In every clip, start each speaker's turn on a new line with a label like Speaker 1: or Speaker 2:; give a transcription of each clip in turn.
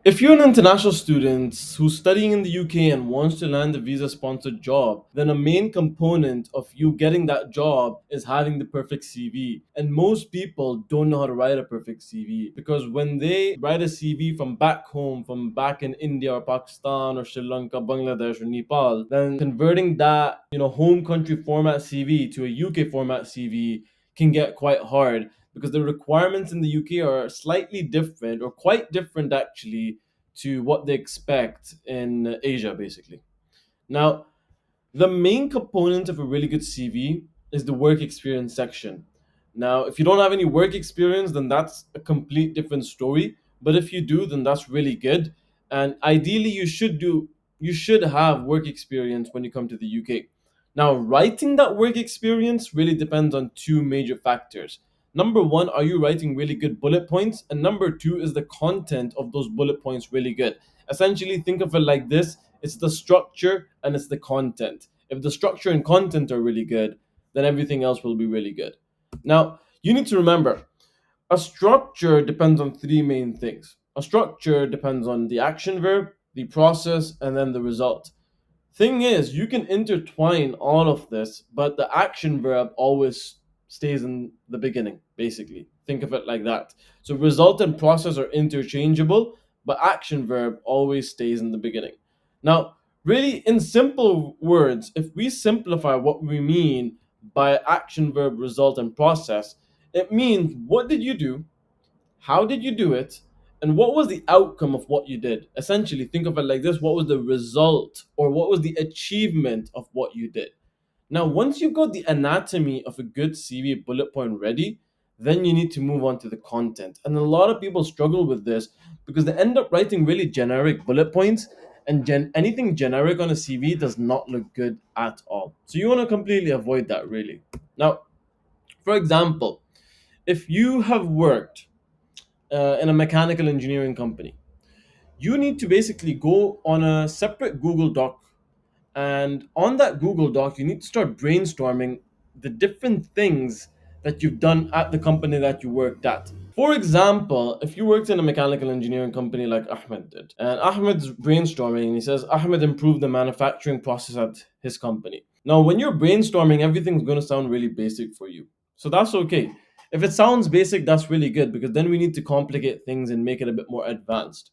Speaker 1: If you're an international student who's studying in the UK and wants to land a visa sponsored job, then a main component of you getting that job is having the perfect CV. And most people don't know how to write a perfect CV because when they write a CV from back home, from back in India or Pakistan or Sri Lanka, Bangladesh or Nepal, then converting that, home country format CV to a UK format CV can get quite hard because the requirements in the UK are slightly different or quite different actually to what they expect in Asia, basically. Now, the main component of a really good CV is the work experience section. Now, if you don't have any work experience, then that's a complete different story. But if you do, then that's really good. And ideally, you should have work experience when you come to the UK. Now, writing that work experience really depends on two major factors. Number one, are you writing really good bullet points? And number two, is the content of those bullet points really good? Essentially, think of it like this: it's the structure and it's the content. If the structure and content are really good, then everything else will be really good. Now, you need to remember a structure depends on three main things. A structure depends on the action verb, the process, and then the result. Thing is, you can intertwine all of this, but the action verb always stays in the beginning, basically. Think of it like that. So result and process are interchangeable, but action verb always stays in the beginning. Now, really, in simple words, if we simplify what we mean by action verb, result, and process, it means what did you do? How did you do it? And what was the outcome of what you did? Essentially, think of it like this: what was the result or what was the achievement of what you did? Now, once you've got the anatomy of a good CV bullet point ready, then you need to move on to the content. And a lot of people struggle with this because they end up writing really generic bullet points, and anything generic on a CV does not look good at all. So you want to completely avoid that, really. Now, for example, if you have worked in a mechanical engineering company, you need to basically go on a separate Google Doc. And on that Google Doc, you need to start brainstorming the different things that you've done at the company that you worked at. For example, if you worked in a mechanical engineering company like Ahmed did, and Ahmed's brainstorming, and he says Ahmed improved the manufacturing process at his company. Now, when you're brainstorming, everything's going to sound really basic for you. So that's okay. If it sounds basic, that's really good because then we need to complicate things and make it a bit more advanced.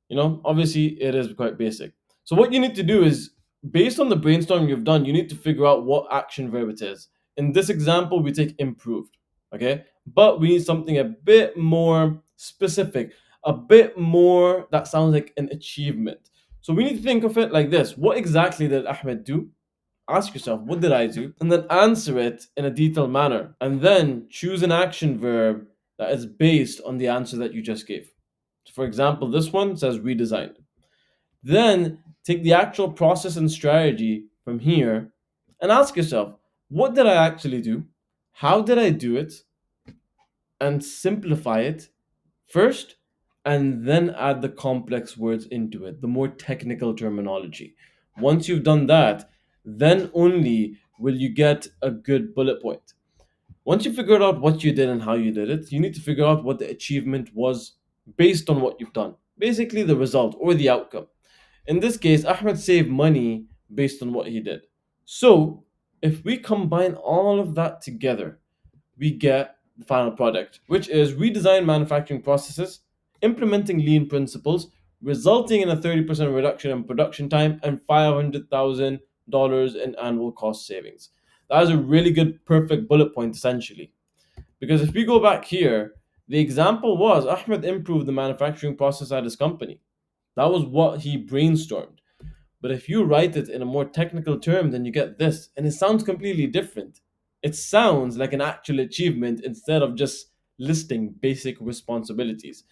Speaker 1: Obviously it is quite basic. So what you need to do is, based on the brainstorming you've done, you need to figure out what action verb it is. In this example, we take improved, okay? But we need something a bit more specific, a bit more that sounds like an achievement. So we need to think of it like this: what exactly did Ahmed do? Ask yourself, what did I do? And then answer it in a detailed manner. And then choose an action verb that is based on the answer that you just gave. So for example, this one says redesigned. Then take the actual process and strategy from here and ask yourself, what did I actually do? How did I do it? And simplify it first, and then add the complex words into it, the more technical terminology. Once you've done that, then only will you get a good bullet point. Once you figured out what you did and how you did it, you need to figure out what the achievement was based on what you've done. Basically, the result or the outcome. In this case, Ahmed saved money based on what he did. So, if we combine all of that together, we get the final product, which is redesigned manufacturing processes, implementing lean principles, resulting in a 30% reduction in production time and $500,000 in annual cost savings. That is a really good, perfect bullet point, essentially. Because if we go back here, the example was Ahmed improved the manufacturing process at his company. That was what he brainstormed. But if you write it in a more technical term, then you get this, and it sounds completely different. It sounds like an actual achievement instead of just listing basic responsibilities.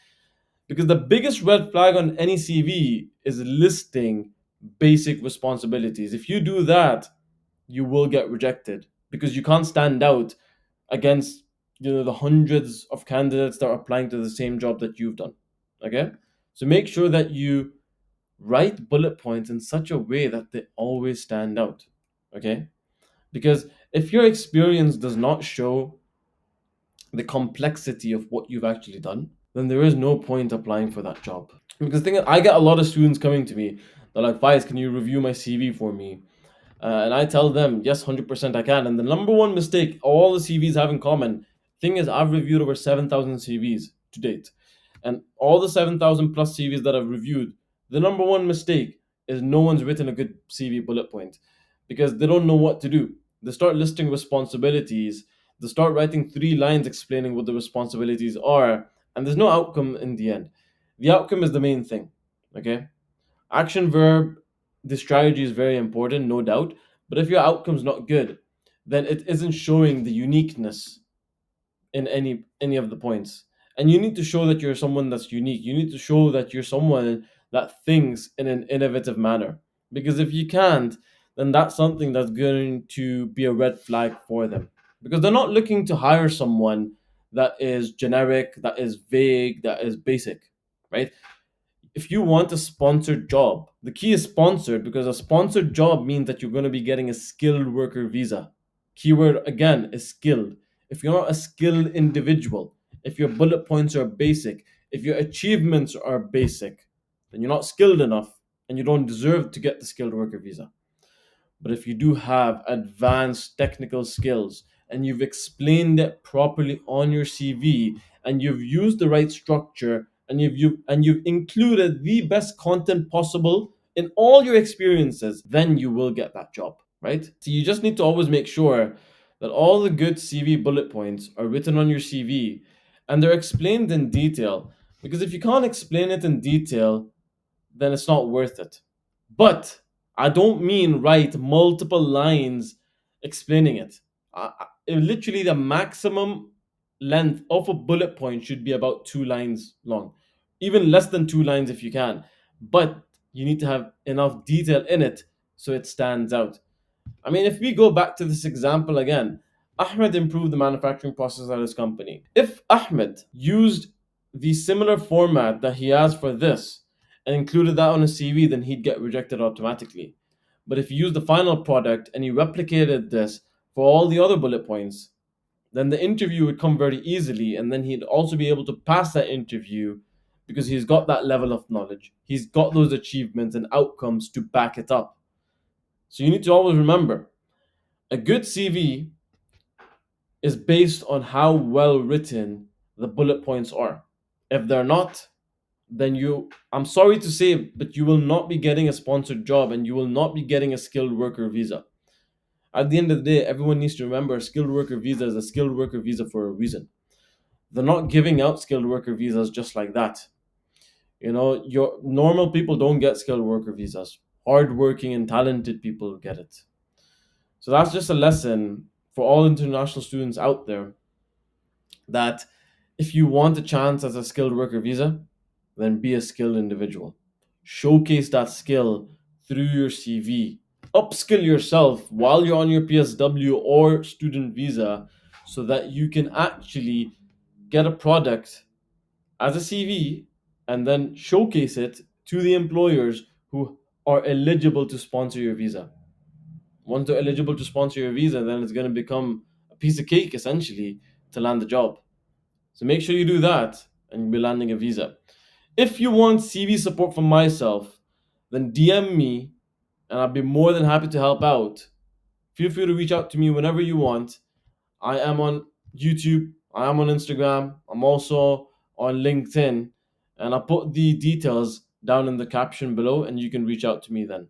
Speaker 1: Because the biggest red flag on any CV is listing basic responsibilities. If you do that, you will get rejected because you can't stand out against the hundreds of candidates that are applying to the same job that you've done. Okay? So make sure that you write bullet points in such a way that they always stand out. Okay? Because if your experience does not show the complexity of what you've actually done, then there is no point applying for that job. Because the thing is, I get a lot of students coming to me. They're like, Faiz, can you review my CV for me? And I tell them, yes, 100% I can. And the number one mistake all the CVs have in common, thing is, I've reviewed over 7,000 CVs to date. And all the 7,000 plus CVs that I've reviewed, the number one mistake is no one's written a good CV bullet point because they don't know what to do. They start listing responsibilities, they start writing 3 lines explaining what the responsibilities are, and there's no outcome in the end. The outcome is the main thing, okay? Action verb, the strategy is very important, no doubt. But if your outcome's not good, then it isn't showing the uniqueness in any of the points. And you need to show that you're someone that's unique. You need to show that you're someone that thinks in an innovative manner. Because if you can't, then that's something that's going to be a red flag for them. Because they're not looking to hire someone that is generic, that is vague, that is basic, right? If you want a sponsored job, the key is sponsored because a sponsored job means that you're going to be getting a skilled worker visa. Keyword again is skilled. If you're not a skilled individual, if your bullet points are basic, if your achievements are basic, then you're not skilled enough and you don't deserve to get the skilled worker visa. But if you do have advanced technical skills and you've explained it properly on your CV and you've used the right structure and you've included the best content possible in all your experiences, then you will get that job, right? So you just need to always make sure that all the good CV bullet points are written on your CV and they're explained in detail. Because if you can't explain it in detail, then it's not worth it. But I don't mean write multiple lines explaining it. Literally, the maximum length of a bullet point should be about 2 lines long, even less than 2 lines if you can. But you need to have enough detail in it so it stands out. I mean, if we go back to this example again, Ahmed improved the manufacturing process at his company. If Ahmed used the similar format that he has for this and included that on his CV, then he'd get rejected automatically. But if he used the final product and he replicated this for all the other bullet points, then the interview would come very easily, and then he'd also be able to pass that interview because he's got that level of knowledge. He's got those achievements and outcomes to back it up. So you need to always remember a good CV is based on how well written the bullet points are. If they're not, then I'm sorry to say, but you will not be getting a sponsored job and you will not be getting a skilled worker visa. At the end of the day, everyone needs to remember a skilled worker visa is a skilled worker visa for a reason. They're not giving out skilled worker visas just like that. Your normal people don't get skilled worker visas. Hardworking and talented people get it. So that's just a lesson for all international students out there that if you want a chance as a skilled worker visa, then be a skilled individual. Showcase that skill through your CV. Upskill yourself while you're on your PSW or student visa so that you can actually get a product as a CV and then showcase it to the employers who are eligible to sponsor your visa. Once they're eligible to sponsor your visa, then it's going to become a piece of cake essentially to land the job. So make sure you do that and you'll be landing a visa. If you want CV support from myself, then DM me and I'll be more than happy to help out. Feel free to reach out to me whenever you want. I am on YouTube, I am on Instagram, I'm also on LinkedIn, and I'll put the details down in the caption below and you can reach out to me then.